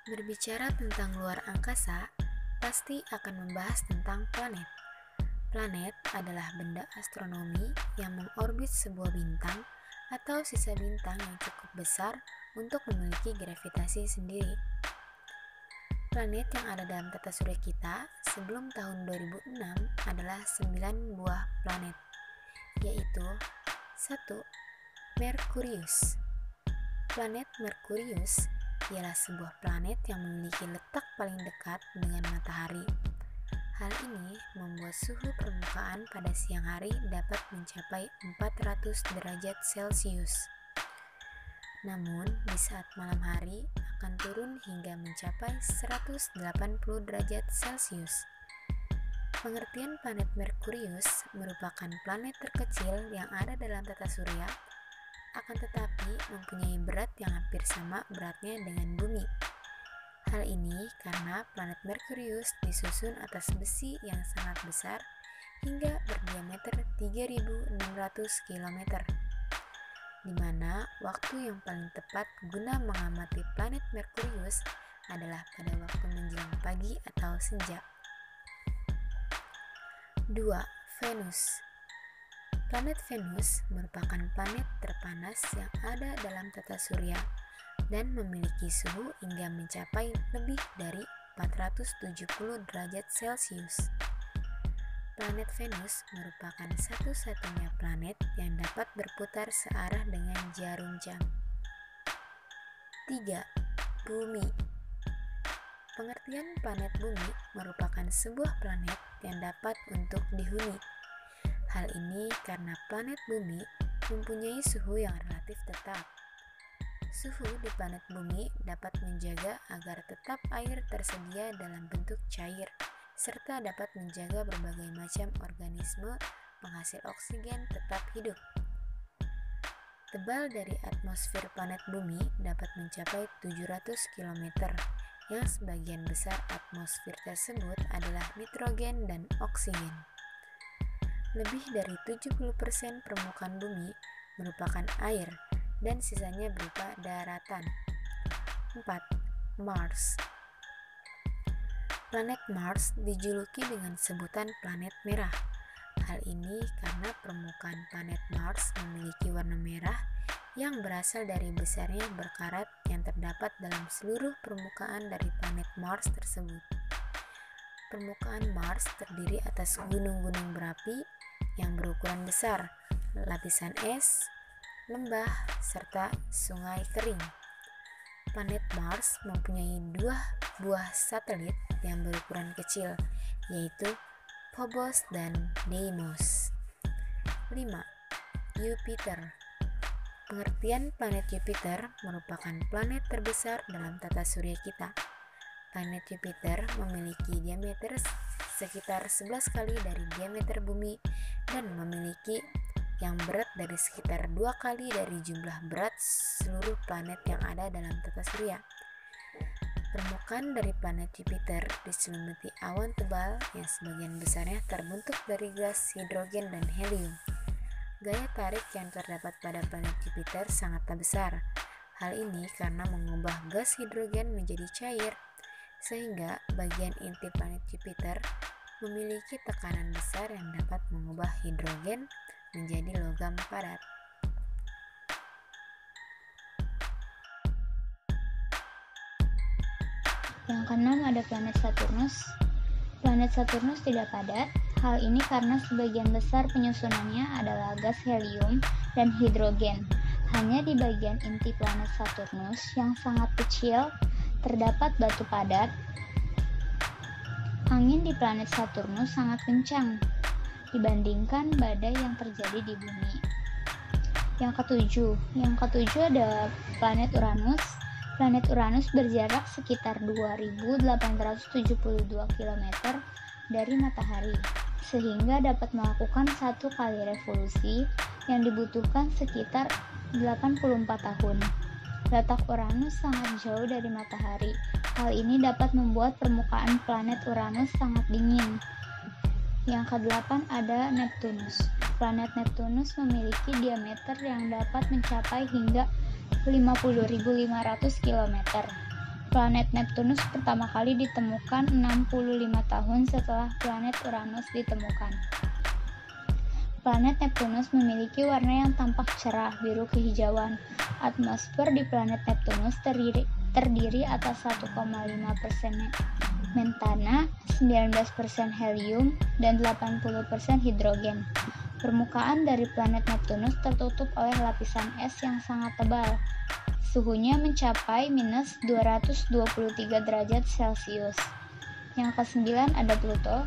Berbicara tentang luar angkasa, pasti akan membahas tentang planet. Planet adalah benda astronomi yang mengorbit sebuah bintang atau sisa bintang yang cukup besar untuk memiliki gravitasi sendiri. Planet yang ada dalam tata surya kita sebelum tahun 2006 adalah 9 buah planet, yaitu 1. Merkurius. Planet Merkurius ialah sebuah planet yang memiliki letak paling dekat dengan matahari. Hal ini membuat suhu permukaan pada siang hari dapat mencapai 400 derajat Celcius. Namun, di saat malam hari akan turun hingga mencapai 180 derajat Celcius. Pengertian planet Merkurius merupakan planet terkecil yang ada dalam tata surya, akan tetapi mempunyai berat yang hampir sama beratnya dengan bumi. Hal ini karena planet Merkurius disusun atas besi yang sangat besar hingga berdiameter 3.600 km, di mana waktu yang paling tepat guna mengamati planet Merkurius adalah pada waktu menjelang pagi atau senja. 2. Venus. Planet Venus merupakan planet terpanas yang ada dalam tata surya dan memiliki suhu hingga mencapai lebih dari 470 derajat Celcius. Planet Venus merupakan satu-satunya planet yang dapat berputar searah dengan jarum jam. 3. Bumi. Pengertian planet Bumi merupakan sebuah planet yang dapat untuk dihuni. Hal ini karena planet Bumi mempunyai suhu yang relatif tetap. Suhu di planet Bumi dapat menjaga agar tetap air tersedia dalam bentuk cair, serta dapat menjaga berbagai macam organisme penghasil oksigen tetap hidup. Tebal dari atmosfer planet Bumi dapat mencapai 700 km, yang sebagian besar atmosfer tersebut adalah nitrogen dan oksigen. Lebih dari 70% permukaan bumi merupakan air dan sisanya berupa daratan. 4. Mars. Planet Mars dijuluki dengan sebutan planet merah. Hal ini karena permukaan planet Mars memiliki warna merah yang berasal dari besarnya berkarat yang terdapat dalam seluruh permukaan dari planet Mars tersebut. Permukaan Mars terdiri atas gunung-gunung berapi yang berukuran besar, lapisan es, lembah, serta sungai kering. Planet Mars mempunyai 2 buah satelit yang berukuran kecil, yaitu Phobos dan Deimos. 5. Jupiter. Pengertian planet Jupiter merupakan planet terbesar dalam tata surya kita. Planet Jupiter memiliki diameter sekitar 11 kali dari diameter bumi dan memiliki yang berat dari sekitar 2 kali dari jumlah berat seluruh planet yang ada dalam tata surya. Permukaan dari planet Jupiter diselimuti awan tebal yang sebagian besarnya terbentuk dari gas hidrogen dan helium. Gaya tarik yang terdapat pada planet Jupiter sangatlah besar. Hal ini karena mengubah gas hidrogen menjadi cair, sehingga bagian inti planet Jupiter memiliki tekanan besar yang dapat mengubah hidrogen menjadi logam padat. Yang keenam ada planet Saturnus. Planet Saturnus tidak padat. Hal ini karena sebagian besar penyusunannya adalah gas helium dan hidrogen. Hanya di bagian inti planet Saturnus yang sangat kecil terdapat batu padat. Angin di planet Saturnus sangat kencang dibandingkan badai yang terjadi di bumi. Yang ketujuh ada planet Uranus. Planet Uranus berjarak sekitar 2.872 km dari matahari, sehingga dapat melakukan 1 kali revolusi yang dibutuhkan sekitar 84 tahun. Letak Uranus sangat jauh dari matahari. Hal ini dapat membuat permukaan planet Uranus sangat dingin. Yang kedelapan ada Neptunus. Planet Neptunus memiliki diameter yang dapat mencapai hingga 50.500 km. Planet Neptunus pertama kali ditemukan 65 tahun setelah planet Uranus ditemukan. Planet Neptunus memiliki warna yang tampak cerah biru kehijauan. Atmosfer di planet Neptunus terdiri atas 1,5% metana, 19% helium, dan 80% hidrogen. Permukaan dari planet Neptunus tertutup oleh lapisan es yang sangat tebal. Suhunya mencapai minus 223 derajat Celcius. Yang ke-9 ada Pluto.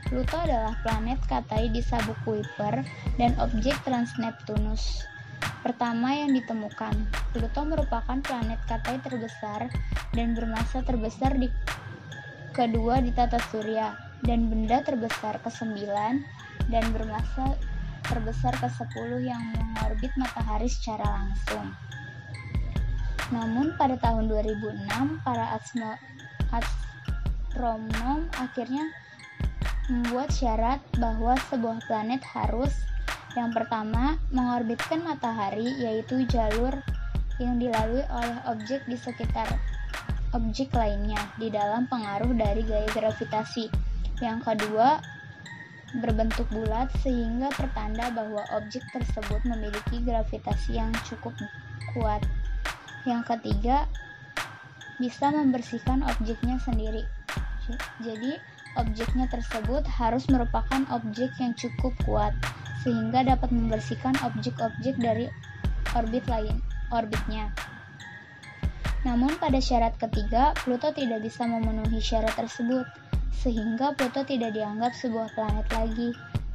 Pluto adalah planet Katai di sabuk Kuiper dan objek trans-Neptunus pertama yang ditemukan. Pluto merupakan planet Katai terbesar dan bermasa terbesar kedua di tata surya, dan benda terbesar ke-9 dan bermasa terbesar ke-10 yang mengorbit matahari secara langsung. Namun pada tahun 2006, para astronom akhirnya membuat syarat bahwa sebuah planet harus, yang pertama, mengorbitkan matahari, yaitu jalur yang dilalui oleh objek di sekitar objek lainnya di dalam pengaruh dari gaya gravitasi. Yang kedua, berbentuk bulat sehingga pertanda bahwa objek tersebut memiliki gravitasi yang cukup kuat. Yang ketiga, bisa membersihkan objeknya sendiri. Jadi, objeknya tersebut harus merupakan objek yang cukup kuat sehingga dapat membersihkan objek-objek dari orbitnya. Namun pada syarat ketiga, Pluto tidak bisa memenuhi syarat tersebut, sehingga Pluto tidak dianggap sebuah planet lagi.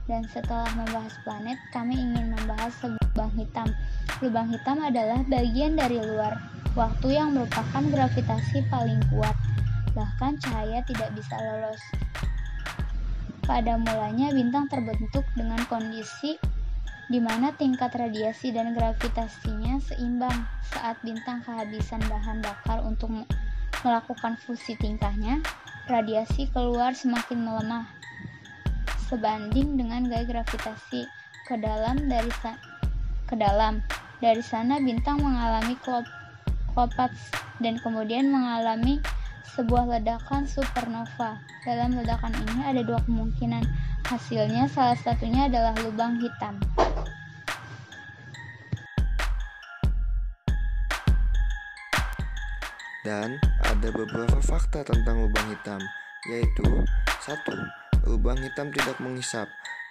Dan setelah membahas planet, kami ingin membahas lubang hitam. Lubang hitam adalah bagian dari luar waktu yang merupakan gravitasi paling kuat, bahkan cahaya tidak bisa lolos. Pada mulanya bintang terbentuk dengan kondisi di mana tingkat radiasi dan gravitasinya seimbang. Saat bintang kehabisan bahan bakar untuk melakukan fusi tingkahnya, radiasi keluar semakin melemah sebanding dengan gaya gravitasi ke dalam. Dari sana bintang mengalami collapse dan kemudian mengalami sebuah ledakan supernova. Dalam ledakan ini ada dua kemungkinan. Hasilnya salah satunya adalah lubang hitam. Dan ada beberapa fakta tentang lubang hitam, yaitu 1. Lubang hitam tidak menghisap.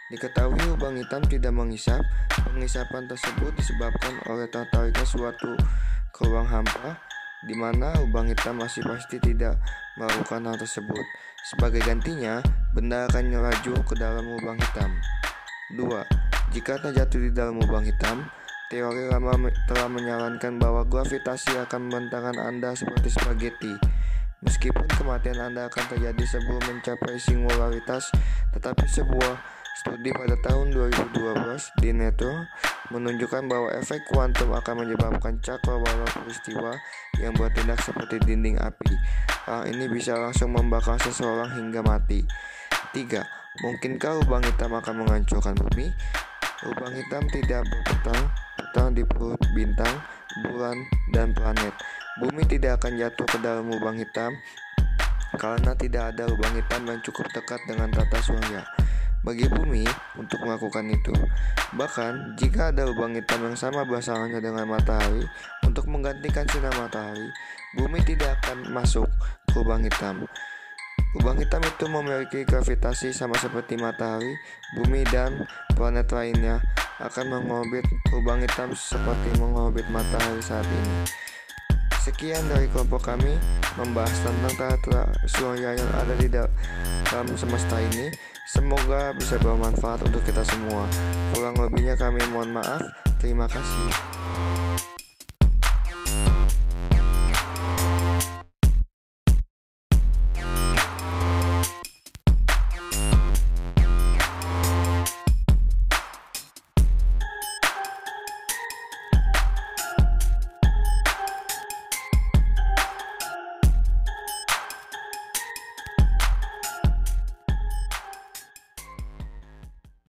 Diketahui lubang hitam tidak menghisap. Pengisapan tersebut disebabkan oleh tertariknya suatu ke ruang hampa, di mana lubang hitam masih pasti tidak melakukan hal tersebut. Sebagai gantinya, benda akan melaju ke dalam lubang hitam. 2. Jika terjatuh di dalam lubang hitam, teori lama telah menyarankan bahwa gravitasi akan membentangkan Anda seperti spaghetti. Meskipun kematian Anda akan terjadi sebelum mencapai singularitas, tetapi sebuah studi pada tahun 2012 di Nature menunjukkan bahwa efek kuantum akan menyebabkan cakrawala peristiwa yang bertindak seperti dinding api. Hal ini bisa langsung membakar seseorang hingga mati. 3. Mungkinkah lubang hitam akan menghancurkan bumi? Lubang hitam tidak berputar di perut bintang, bulan, dan planet. Bumi tidak akan jatuh ke dalam lubang hitam karena tidak ada lubang hitam yang cukup dekat dengan tata surya bagi bumi untuk melakukan itu. Bahkan, jika ada lubang hitam yang sama besarannya dengan matahari untuk menggantikan sinar matahari, bumi tidak akan masuk ke lubang hitam. Lubang hitam itu memiliki gravitasi sama seperti matahari, bumi, dan planet lainnya akan mengorbit lubang hitam seperti mengorbit matahari saat ini. Sekian dari kelompok kami membahas tentang tata surya yang ada di dalam semesta ini. Semoga bisa bermanfaat untuk kita semua. Kurang lebihnya kami mohon maaf. Terima kasih.